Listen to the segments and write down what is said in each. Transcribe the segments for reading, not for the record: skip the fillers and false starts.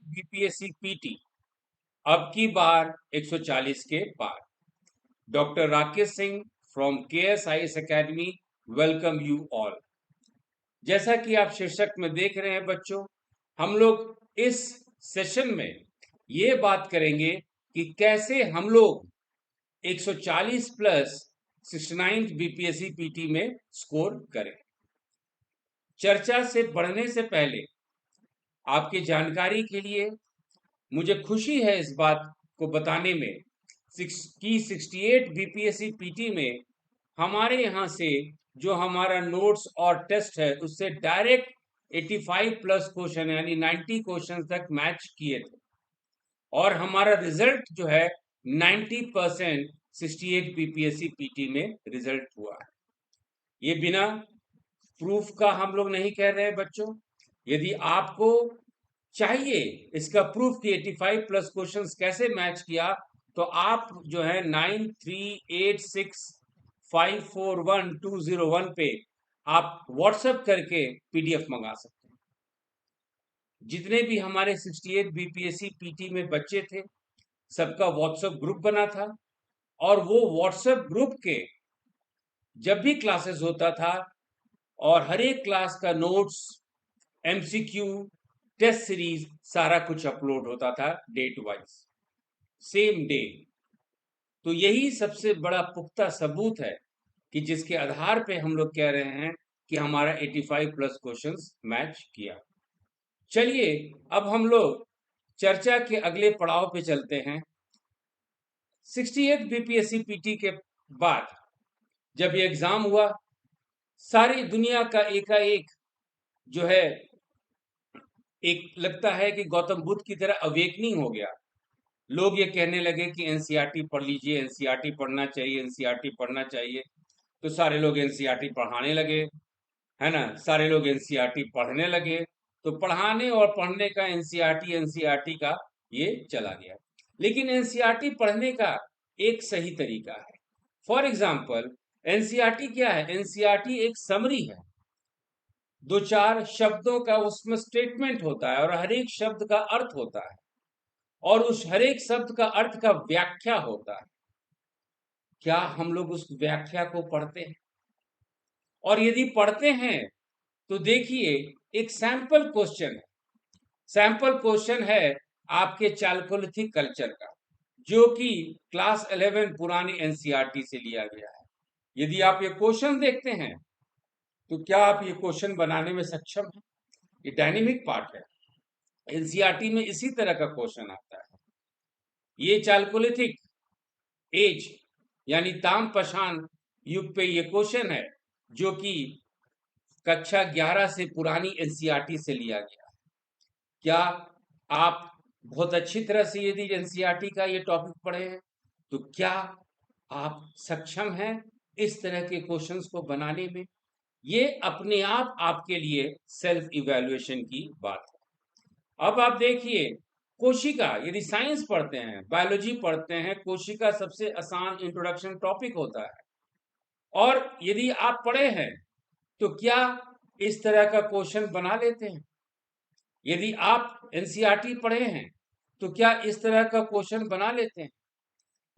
BPSC PT अब की बार 140 के पार। Doctor Rakesh Singh from KSIS academy welcome you all. जैसा कि आप शीर्षक में देख रहे हैं बच्चों, हम लोग इस सेशन में ये बात करेंगे कि कैसे हम लोग 140 प्लस 69 बीपीएससी पीटी में स्कोर करें। चर्चा से बढ़ने से पहले आपकी जानकारी के लिए मुझे खुशी है इस बात को बताने में कि 68 बीपीएससी पीटी में हमारे यहाँ से जो हमारा नोट्स और टेस्ट है उससे डायरेक्ट 85 प्लस क्वेश्चन यानी 90 क्वेश्चन तक मैच किए थे और हमारा रिजल्ट जो है 90% 68 बीपीएससी पीटी में रिजल्ट हुआ है। ये बिना प्रूफ का हम लोग नहीं कह रहे हैं बच्चों। यदि आपको चाहिए इसका प्रूफ कि 85 प्लस क्वेश्चंस कैसे मैच किया, तो आप जो है 9386541201 पे आप व्हाट्सएप करके पीडीएफ मंगा सकते हैं। जितने भी हमारे 68 बीपीएससी पीटी में बच्चे थे सबका व्हाट्सएप ग्रुप बना था और वो व्हाट्सएप ग्रुप के जब भी क्लासेस होता था और हर एक क्लास का नोट्स, एमसीक्यू, टेस्ट सीरीज सारा कुछ अपलोड होता था डेट वाइज, सेम डे। तो यही सबसे बड़ा पुख्ता सबूत है कि जिसके आधार पे हम लोग कह रहे हैं कि हमारा 85 प्लस क्वेश्चंस मैच किया। चलिए अब हम लोग चर्चा के अगले पड़ाव पे चलते हैं। 68 बीपीएससी पीटी के बाद जब ये एग्जाम हुआ, सारी दुनिया का एकाएक जो है एक लगता है कि गौतम बुद्ध की तरह अवेकनिंग हो गया। लोग ये कहने लगे कि एनसीईआरटी पढ़ लीजिए, एनसीईआरटी पढ़ना चाहिए, एनसीईआरटी पढ़ना चाहिए। तो सारे लोग एनसीईआरटी पढ़ाने लगे, है ना, सारे लोग एनसीईआरटी पढ़ने लगे। तो पढ़ाने और पढ़ने का एनसीईआरटी एनसीईआरटी का ये चला गया। लेकिन एनसीईआरटी पढ़ने का एक सही तरीका है। फॉर एग्जाम्पल एनसीईआरटी क्या है? एनसीईआरटी एक समरी है, दो चार शब्दों का उसमें स्टेटमेंट होता है और हर एक शब्द का अर्थ होता है और उस हर एक शब्द का अर्थ का व्याख्या होता है। क्या हम लोग उस व्याख्या को पढ़ते हैं? और यदि पढ़ते हैं तो देखिए एक सैंपल क्वेश्चन है। सैंपल क्वेश्चन है आपके चालकोलिथिक कल्चर का, जो कि क्लास 11 पुरानी एनसीईआरटी से लिया गया है। यदि आप ये क्वेश्चन देखते हैं तो क्या आप ये क्वेश्चन बनाने में सक्षम हैं? ये डायनेमिक पार्ट है। एनसीईआरटी में इसी तरह का क्वेश्चन आता है। ये चालकोलिथिक एज यानी ताम्रपाषाण युग पे ये क्वेश्चन है जो कि कक्षा 11 से पुरानी एनसीईआरटी से लिया गया है। क्या आप बहुत अच्छी तरह से यदि एनसीईआरटी का ये टॉपिक पढ़े हैं तो क्या आप सक्षम हैं इस तरह के क्वेश्चंस को बनाने में? ये अपने आप आपके लिए सेल्फ इवैल्यूएशन की बात है। अब आप देखिए कोशिका, यदि साइंस पढ़ते हैं, बायोलॉजी पढ़ते हैं, कोशिका सबसे आसान इंट्रोडक्शन टॉपिक होता है। और यदि आप पढ़े हैं तो क्या इस तरह का क्वेश्चन बना लेते हैं? यदि आप एनसीईआरटी पढ़े हैं तो क्या इस तरह का क्वेश्चन बना लेते हैं?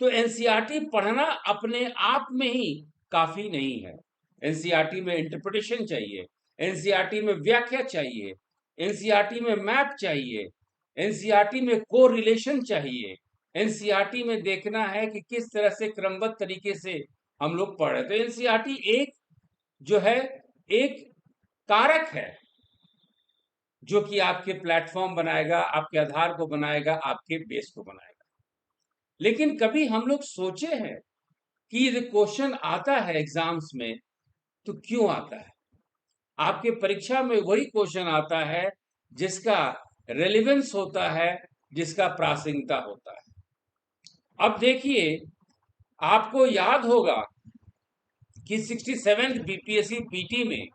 तो एनसीईआरटी पढ़ना अपने आप में ही काफी नहीं है। एनसीईआरटी में इंटरप्रिटेशन चाहिए, एनसीईआरटी में व्याख्या चाहिए, एनसीईआरटी में मैप चाहिए, एनसीईआरटी में कोरिलेशन चाहिए, एनसीईआरटी में देखना है कि किस तरह से क्रमबद्ध तरीके से हम लोग पढ़ रहे। तो एनसीईआरटी एक जो है एक कारक है जो कि आपके प्लेटफॉर्म बनाएगा, आपके आधार को बनाएगा, आपके बेस को बनाएगा। लेकिन कभी हम लोग सोचे हैं कि यदि क्वेश्चन आता है एग्जाम्स में तो क्यों आता है? आपके परीक्षा में वही क्वेश्चन आता है जिसका रेलेवेंस होता है, जिसका प्रासंगिकता होता है। अब देखिए आपको याद होगा कि 67 बीपीएससी पीटी में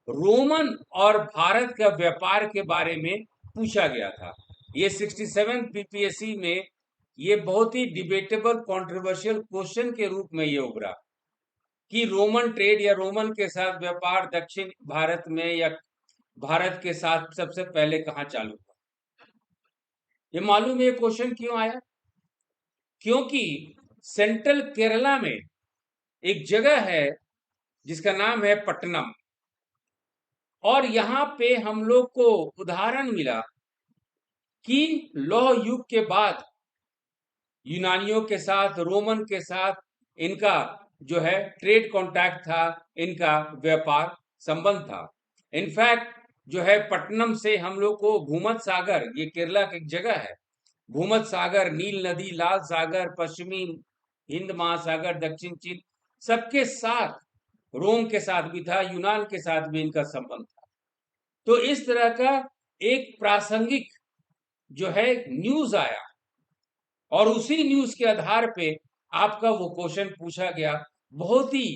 रोमन और भारत का व्यापार के बारे में पूछा गया था। ये 67 बीपीएससी में ये बहुत ही डिबेटेबल कंट्रोवर्शियल क्वेश्चन के रूप में ये उभरा कि रोमन ट्रेड या रोमन के साथ व्यापार दक्षिण भारत में या भारत के साथ सबसे पहले कहाँ चालू हुआ। ये मालूम है ये क्वेश्चन क्यों आया? क्योंकि सेंट्रल केरला में एक जगह है जिसका नाम है पट्टनम, और यहां पे हम लोग को उदाहरण मिला कि लौह युग के बाद यूनानियों के साथ, रोमन के साथ इनका जो है ट्रेड कॉन्टैक्ट था, इनका व्यापार संबंध था। इनफैक्ट जो है पट्टनम से हम लोग को भूमध्य सागर, ये केरला की एक जगह है, भूमध्य सागर, नील नदी, लाल सागर, पश्चिमी हिंद महासागर, दक्षिण चीन, सबके साथ, रोम के साथ भी था, यूनान के साथ भी इनका संबंध था। तो इस तरह का एक प्रासंगिक जो है न्यूज आया, और उसी न्यूज के आधार पे आपका वो क्वेश्चन पूछा गया। बहुत ही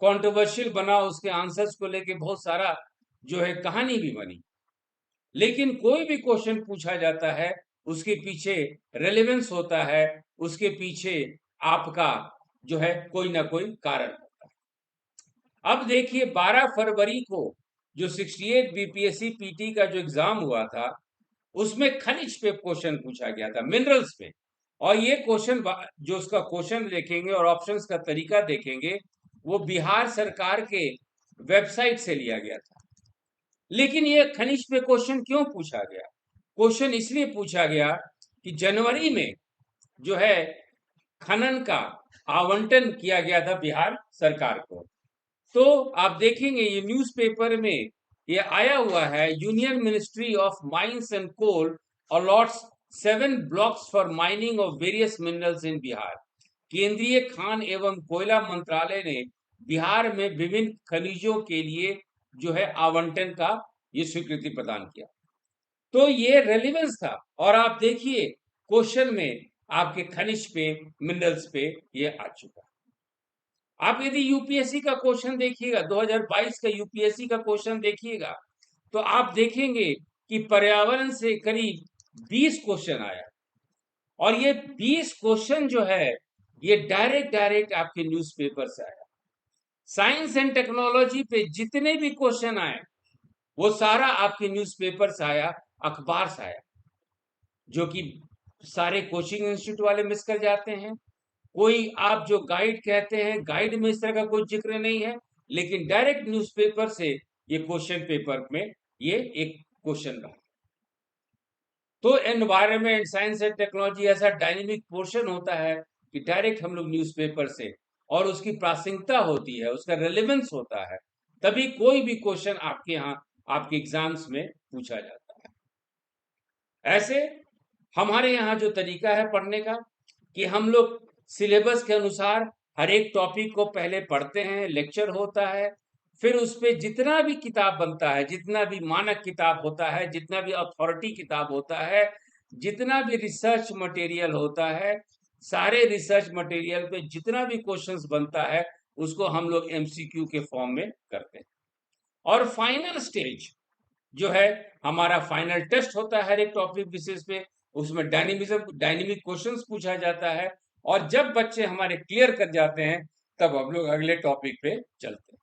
कंट्रोवर्शियल बना, उसके आंसर्स को लेके बहुत सारा जो है कहानी भी बनी। लेकिन कोई भी क्वेश्चन पूछा जाता है, उसके पीछे रेलेवेंस होता है, उसके पीछे आपका जो है कोई ना कोई कारण होता है। अब देखिए 12 फरवरी को जो 68 बीपीएससी पीटी का जो एग्जाम हुआ था, उसमें खनिज पे क्वेश्चन पूछा गया था, मिनरल्स पे। और ये क्वेश्चन जो उसका क्वेश्चन देखेंगे और ऑप्शंस का तरीका देखेंगे, वो बिहार सरकार के वेबसाइट से लिया गया था। लेकिन ये खनिज पे क्वेश्चन क्यों पूछा गया? क्वेश्चन इसलिए पूछा गया कि जनवरी में जो है खनन का आवंटन किया गया था बिहार सरकार को। तो आप देखेंगे ये न्यूज़पेपर में ये आया हुआ है, union ministry of mines and coal allots 7 blocks for mining of various minerals in Bihar. केंद्रीय खान एवं कोयला मंत्रालय ने बिहार में विभिन्न खनिजों के लिए जो है आवंटन का ये स्वीकृति प्रदान किया। तो ये रेलिवेंस था। और आप देखिए क्वेश्चन में आपके खनिज पे, मिनरल्स पे ये आ चुका। आप यदि यूपीएससी का क्वेश्चन देखिएगा, 2022 का यूपीएससी का क्वेश्चन देखिएगा, तो आप देखेंगे कि पर्यावरण से करीब 20 क्वेश्चन आया। और ये 20 क्वेश्चन जो है ये डायरेक्ट आपके न्यूज़पेपर से आया। साइंस एंड टेक्नोलॉजी पे जितने भी क्वेश्चन आए वो सारा आपके न्यूज़पेपर से आया, अखबार से आया, जो कि सारे कोचिंग इंस्टीट्यूट वाले मिस कर जाते हैं। कोई आप जो गाइड कहते हैं, गाइड में इस तरह का कोई जिक्र नहीं है, लेकिन डायरेक्ट न्यूज़पेपर से ये क्वेश्चन पेपर में ये एक क्वेश्चन रहा। तो एनवायरनमेंट, साइंस एंड टेक्नोलॉजी ऐसा डायनेमिक पोर्शन होता है कि डायरेक्ट हम लोग न्यूज़पेपर से, और उसकी प्रासंगिकता होती है, उसका रेलेवेंस होता है, तभी कोई भी क्वेश्चन आपके यहाँ आपके एग्जाम्स में पूछा जाता है। ऐसे हमारे यहाँ जो तरीका है पढ़ने का कि हम लोग सिलेबस के अनुसार हर एक टॉपिक को पहले पढ़ते हैं, लेक्चर होता है, फिर उस पे जितना भी किताब बनता है, जितना भी मानक किताब होता है, जितना भी अथॉरिटी किताब होता है, जितना भी रिसर्च मटेरियल होता है, सारे रिसर्च मटेरियल पे जितना भी क्वेश्चंस बनता है उसको हम लोग एमसीक्यू के फॉर्म में करते हैं। और फाइनल स्टेज जो है हमारा फाइनल टेस्ट होता है हर एक टॉपिक विशेष पे, उसमें डायनेमिक क्वेश्चंस पूछा जाता है, और जब बच्चे हमारे क्लियर कर जाते हैं तब हम लोग अगले टॉपिक पे चलते हैं।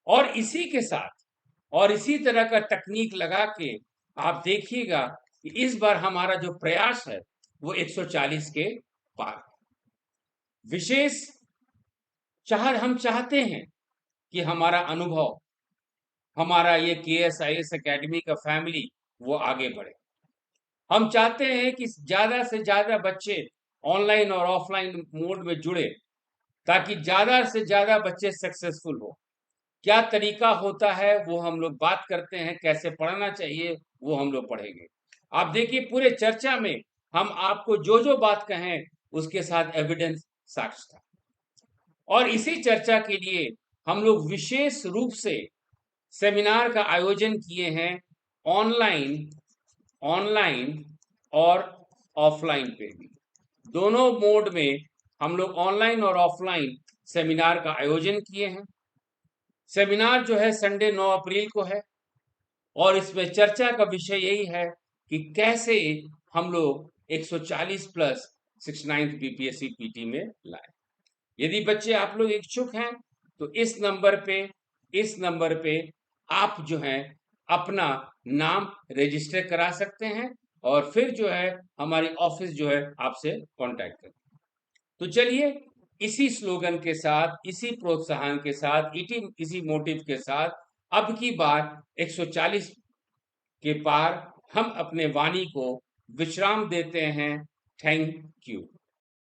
और इसी के साथ और इसी तरह का तकनीक लगा के आप देखिएगा कि इस बार हमारा जो प्रयास है वो 140 के पार। विशेष हम चाहते हैं कि हमारा अनुभव, हमारा ये KS-IAS एकेडमी का फैमिली वो आगे बढ़े। हम चाहते हैं कि ज्यादा से ज्यादा बच्चे ऑनलाइन और ऑफलाइन मोड में जुड़े, ताकि ज्यादा से ज्यादा बच्चे सक्सेसफुल हो। क्या तरीका होता है वो हम लोग बात करते हैं, कैसे पढ़ना चाहिए वो हम लोग पढ़ेंगे। आप देखिए पूरे चर्चा में हम आपको जो जो बात कहें उसके साथ एविडेंस, साक्ष्य था। और इसी चर्चा के लिए हम लोग विशेष रूप से सेमिनार का आयोजन किए हैं, ऑनलाइन ऑनलाइन और ऑफलाइन पे भी, दोनों मोड में हम लोग ऑनलाइन और ऑफलाइन सेमिनार का आयोजन किए हैं। सेमिनार जो है संडे 9 अप्रैल को है, और इसमें चर्चा का विषय यही है कि कैसे हम लोग 140 प्लस 69 बीपीएससी पीटी में लाए। यदि बच्चे आप लोग इच्छुक हैं तो इस नंबर पे आप जो है अपना नाम रजिस्टर करा सकते हैं, और फिर जो है हमारी ऑफिस जो है आपसे कांटेक्ट करती है। तो चलिए इसी स्लोगन के साथ, इसी प्रोत्साहन के साथ, इसी मोटिव के साथ अब की बार 140 के पार हम अपने वाणी को विश्राम देते हैं। Thank you.